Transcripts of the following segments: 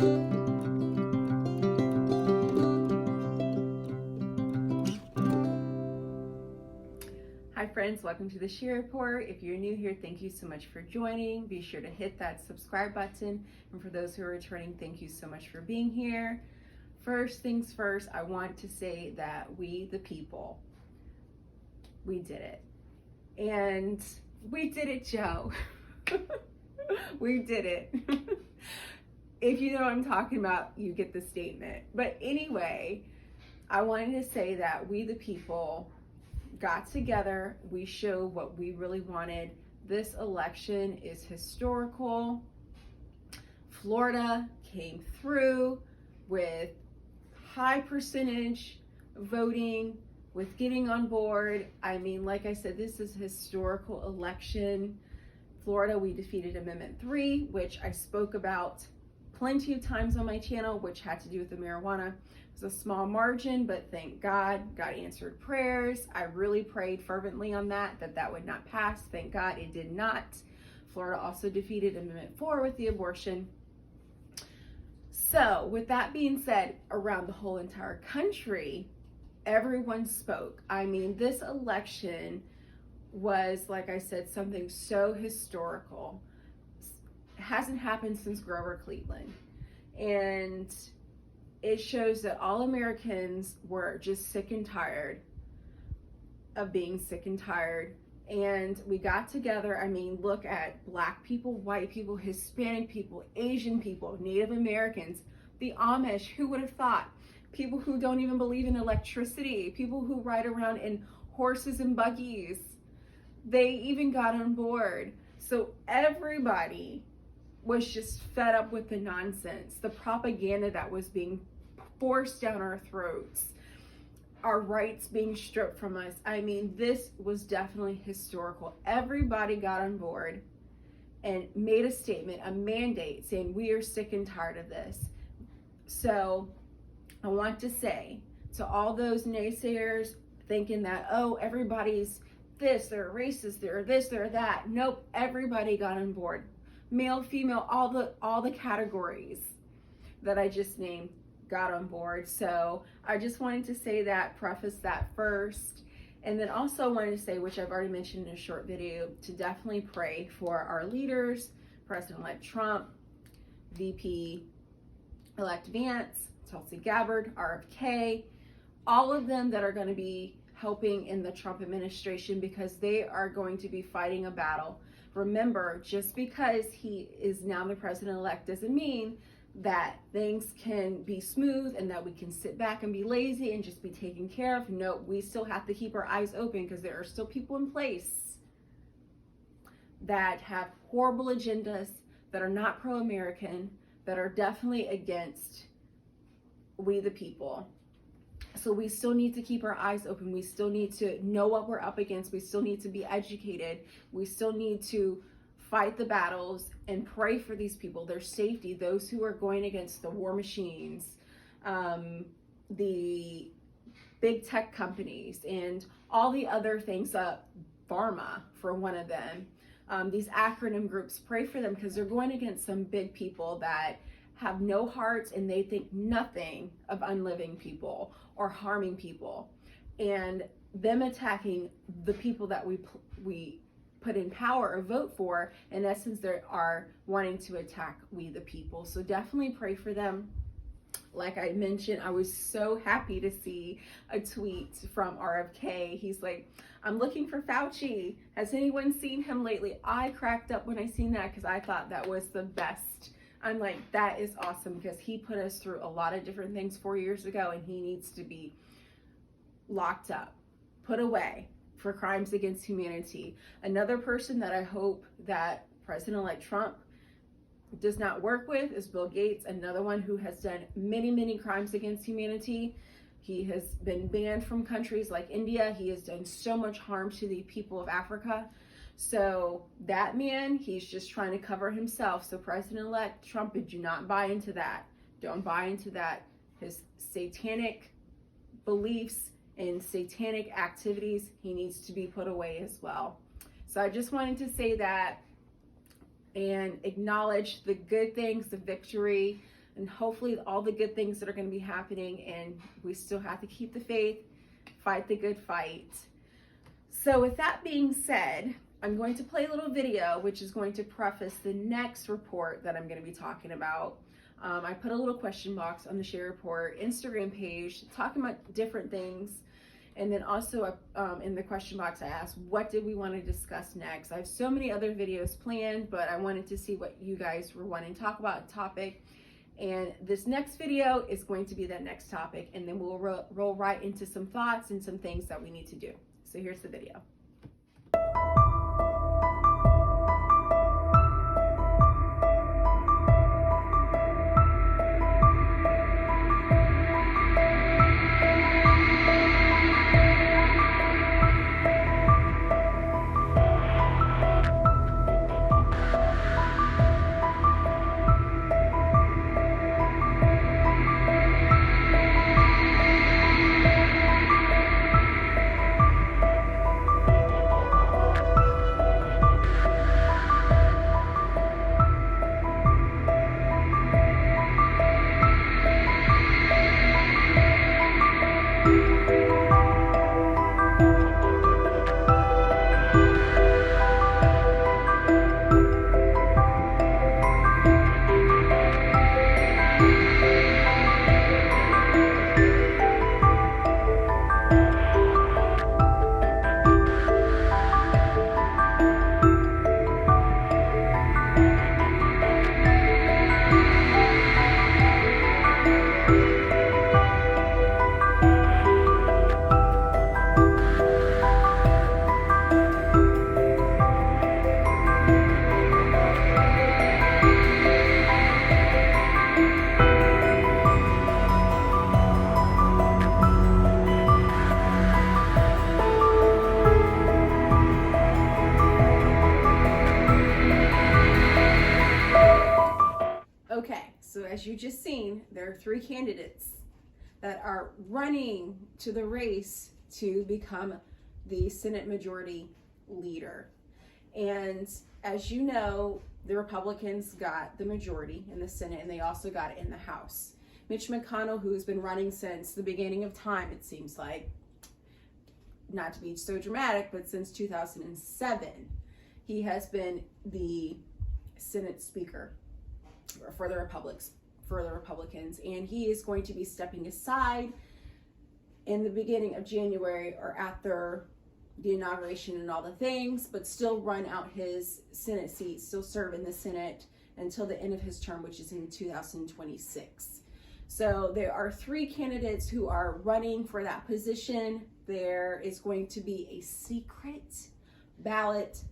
Hi friends, welcome to the Share Report. If you're new here, thank you so much for joining. Be sure to hit that subscribe button. And for those who are returning, thank you so much for being here. First things first, I want to say that we, the people, we did it. And we did it, Joe. We did it. If you know what I'm talking about, you get the statement. But anyway, I wanted to say that we, the people, got together. We showed what we really wanted. This election is historical. Florida came through with high percentage voting, with getting on board. I mean, like I said, this is a historical election. Florida, we defeated Amendment 3, which I spoke about plenty of times on my channel, which had to do with the marijuana. It was a small margin, but thank God, God answered prayers. I really prayed fervently on that would not pass. Thank God it did not. Florida also defeated Amendment 4 with the abortion. So with that being said, around the whole entire country, everyone spoke. I mean, this election was, like I said, something so historical. It hasn't happened since Grover Cleveland. And it shows that all Americans were just sick and tired of being sick and tired. And we got together. I mean, look at Black people, white people, Hispanic people, Asian people, Native Americans, the Amish. Who would have thought? People who don't even believe in electricity, people who ride around in horses and buggies. They even got on board. So everybody was just fed up with the nonsense, the propaganda that was being forced down our throats, our rights being stripped from us. I mean, this was definitely historical. Everybody got on board and made a statement, a mandate, saying we are sick and tired of this. So I want to say to all those naysayers thinking that, oh, everybody's this, they're racist, they're this, they're that. Nope, everybody got on board. Male, female, all the categories that I just named got on board. So I just wanted to say that, preface that first. And then also wanted to say, which I've already mentioned in a short video, to definitely pray for our leaders, President-elect Trump, VP-elect Vance, Tulsi Gabbard, RFK, all of them that are going to be helping in the Trump administration, because they are going to be fighting a battle. Remember, just because he is now the president-elect doesn't mean that things can be smooth and that we can sit back and be lazy and just be taken care of. No, we still have to keep our eyes open, because there are still people in place that have horrible agendas, that are not pro-American, that are definitely against we the people. So we still need to keep our eyes open. We still need to know what we're up against. We still need to be educated. We still need to fight the battles and pray for these people, their safety, those who are going against the war machines, the big tech companies, and all the other things, pharma for one of them. These acronym groups, pray for them, because they're going against some big people that have no hearts, and they think nothing of unliving people or harming people. And them attacking the people that we put in power or vote for, in essence, they are wanting to attack we the people. So definitely pray for them. Like I mentioned, I was so happy to see a tweet from RFK. He's like, I'm looking for Fauci. Has anyone seen him lately? I cracked up when I seen that, because I thought that was the best. I'm like, that is awesome, because he put us through a lot of different things 4 years ago, and he needs to be locked up, put away for crimes against humanity. Another person that I hope that President-elect Trump does not work with is Bill Gates, another one who has done many, many crimes against humanity. He has been banned from countries like India. He has done so much harm to the people of Africa. So that man, he's just trying to cover himself. So President-elect Trump, do not buy into that. Don't buy into that. His satanic beliefs and satanic activities, he needs to be put away as well. So I just wanted to say that and acknowledge the good things, the victory. and hopefully all the good things that are going to be happening, and we still have to keep the faith, fight the good fight. So with that being said, I'm going to play a little video which is going to preface the next report that I'm going to be talking about. I put a little question box on the Share Report Instagram page talking about different things. And then also in the question box, I asked, what did we want to discuss next? I have so many other videos planned, but I wanted to see what you guys were wanting to talk about, topic. And this next video is going to be that next topic. And then we'll roll right into some thoughts and some things that we need to do. So here's the video. Okay, so as you just seen, there are 3 candidates that are running to the race to become the Senate Majority Leader. And as you know, the Republicans got the majority in the Senate, and they also got it in the House. Mitch McConnell, who's been running since the beginning of time, it seems like, not to be so dramatic, but since 2007, he has been the Senate Speaker for the Republicans, and he is going to be stepping aside in the beginning of January or after the inauguration and all the things, but still run out his Senate seat, still serve in the Senate until the end of his term, which is in 2026. So there are 3 candidates who are running for that position. There is going to be a secret ballot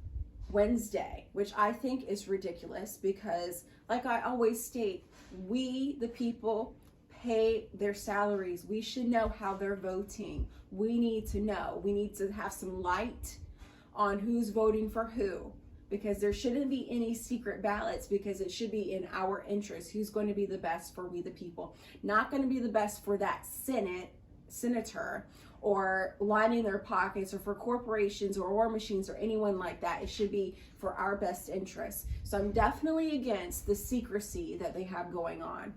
Wednesday, which I think is ridiculous because, like I always state, we, the people, pay their salaries. We should know how they're voting. We need to know. We need to have some light on who's voting for who, because there shouldn't be any secret ballots, because it should be in our interest. Who's going to be the best for we, the people? Not going to be the best for that senator, or lining their pockets, or for corporations or war machines or anyone like that. It should be for our best interests. So I'm definitely against the secrecy that they have going on.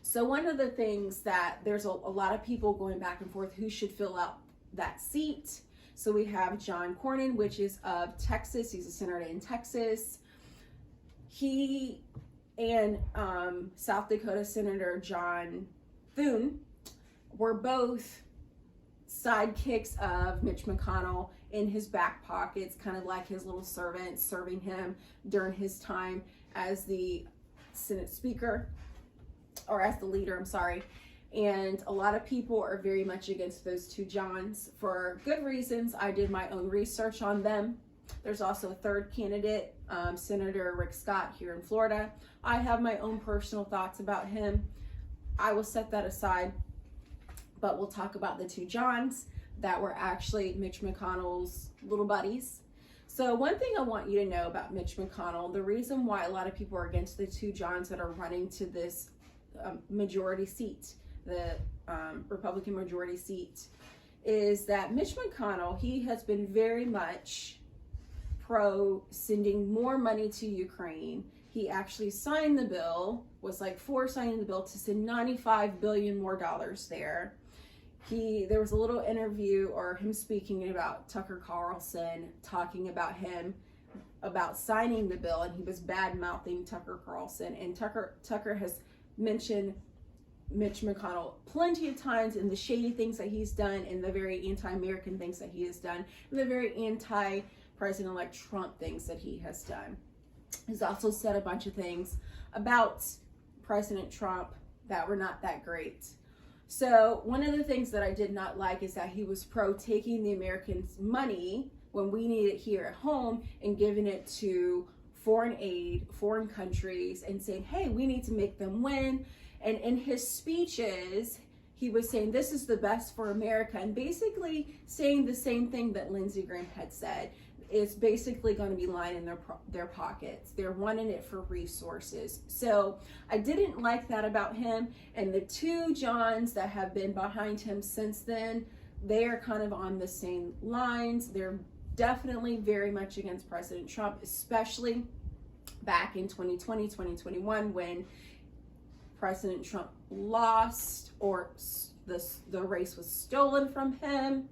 So one of the things that there's a lot of people going back and forth who should fill out that seat. So we have John Cornyn, which is of Texas. He's a senator in Texas. He and South Dakota Senator John Thune were both sidekicks of Mitch McConnell, in his back pockets, kind of like his little servants, serving him during his time as the Senate Speaker, or as the leader, I'm sorry. And a lot of people are very much against those 2 Johns for good reasons. I did my own research on them. There's also a 3rd candidate, Senator Rick Scott here in Florida. I have my own personal thoughts about him. I will set that aside, but we'll talk about the 2 Johns that were actually Mitch McConnell's little buddies. So one thing I want you to know about Mitch McConnell, the reason why a lot of people are against the 2 Johns that are running to this majority seat, the Republican majority seat, is that Mitch McConnell, he has been very much pro sending more money to Ukraine. He actually signed the bill was like for signing the bill to send $95 billion more there. There was a little interview or him speaking about Tucker Carlson, talking about him about signing the bill, and he was bad mouthing Tucker Carlson. And Tucker has mentioned Mitch McConnell plenty of times in the shady things that he's done, and the very anti-American things that he has done, and the very anti-President-elect Trump things that he has done. He's also said a bunch of things about President Trump that were not that great. So one of the things that I did not like is that he was pro taking the Americans' money when we need it here at home and giving it to foreign aid, foreign countries, and saying, hey, we need to make them win. And in his speeches, he was saying this is the best for America, and basically saying the same thing that Lindsey Graham had said. It's basically going to be lining their pockets. They're wanting it for resources. So I didn't like that about him. And the two Johns that have been behind him since then, they are kind of on the same lines. They're definitely very much against President Trump, especially back in 2020, 2021, when President Trump lost, or the race was stolen from him.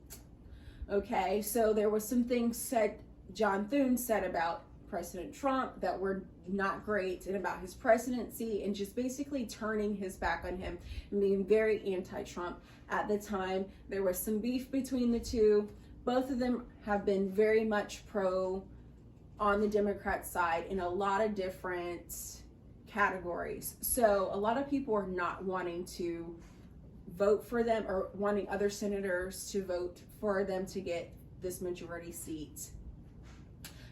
Okay, so there was some things said, John Thune said about President Trump that were not great, and about his presidency, and just basically turning his back on him and being very anti-Trump. At the time, there was some beef between the two. Both of them have been very much pro on the Democrat side in a lot of different categories. So a lot of people are not wanting to vote for them, or wanting other senators to vote for them to get this majority seat.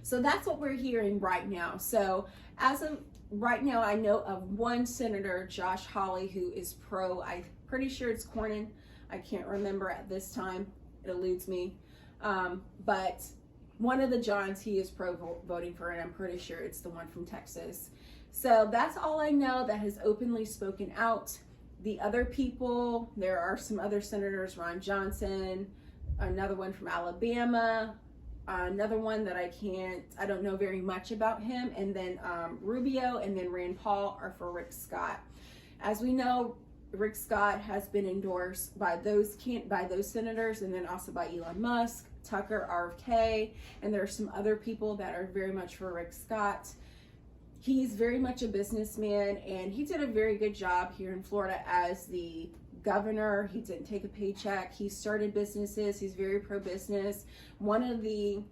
So that's what we're hearing right now. So as of right now, I know of one senator, Josh Hawley, who is pro. I'm pretty sure it's Cornyn. I can't remember at this time. It eludes me. But one of the Johns, he is pro voting for, and I'm pretty sure it's the one from Texas. So that's all I know that has openly spoken out. The other people, there are some other senators, Ron Johnson, another one from Alabama, another one that I don't know very much about him, and then Rubio, and then Rand Paul are for Rick Scott. As we know, Rick Scott has been endorsed by those senators, and then also by Elon Musk, Tucker, RFK, and there are some other people that are very much for Rick Scott. He's very much a businessman, and he did a very good job here in Florida as the governor. He didn't take a paycheck. He started businesses. He's very pro-business. One of the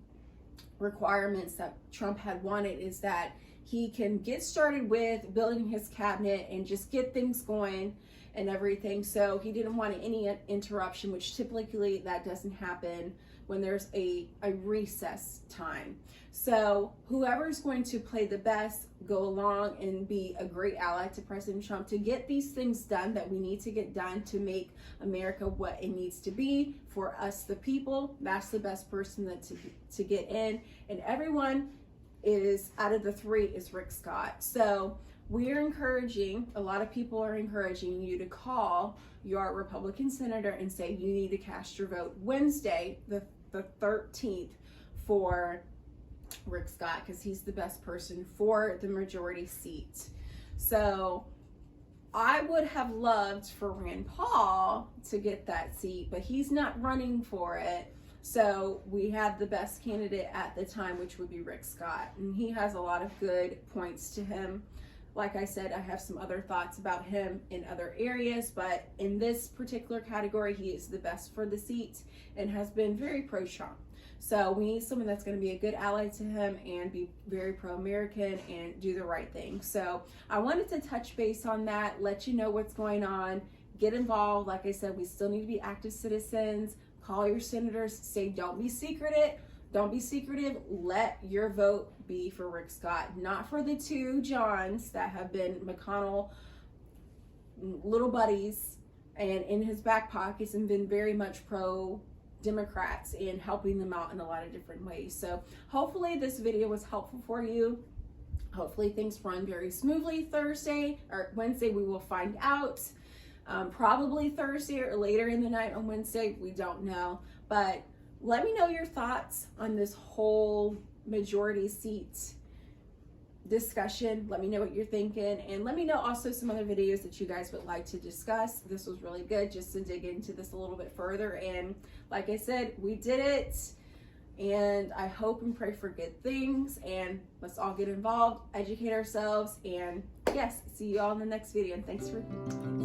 requirements that Trump had wanted is that he can get started with building his cabinet and just get things going and everything. So he didn't want any interruption, which typically that doesn't happen when there's a recess time. So whoever's going to play the best, go along and be a great ally to President Trump to get these things done that we need to get done to make America what it needs to be for us, the people. That's the best person to get in. And everyone is, out of the three, is Rick Scott. So we're encouraging, a lot of people are encouraging you to call your Republican senator and say you need to cast your vote Wednesday, the 13th, for Rick Scott, because he's the best person for the majority seat. So I would have loved for Rand Paul to get that seat, but he's not running for it. So we had the best candidate at the time, which would be Rick Scott, and he has a lot of good points to him. Like I said, I have some other thoughts about him in other areas, but in this particular category, he is the best for the seat and has been very pro-Trump. So we need someone that's going to be a good ally to him and be very pro-American and do the right thing. So I wanted to touch base on that, let you know what's going on, get involved. Like I said, we still need to be active citizens. Call your senators, say don't be secretive. Don't be secretive. Let your vote be for Rick Scott, not for the two Johns that have been McConnell little buddies and in his back pockets and been very much pro-Democrats and helping them out in a lot of different ways. So hopefully this video was helpful for you. Hopefully things run very smoothly Thursday or Wednesday. We will find out. Probably Thursday or later in the night on Wednesday. We don't know. But let me know your thoughts on this whole majority seat discussion. Let me know what you're thinking, and let me know also some other videos that you guys would like to discuss. This was really good just to dig into this a little bit further, and like I said, we did it, and I hope and pray for good things, and let's all get involved, educate ourselves, and yes, see you all in the next video, and thanks for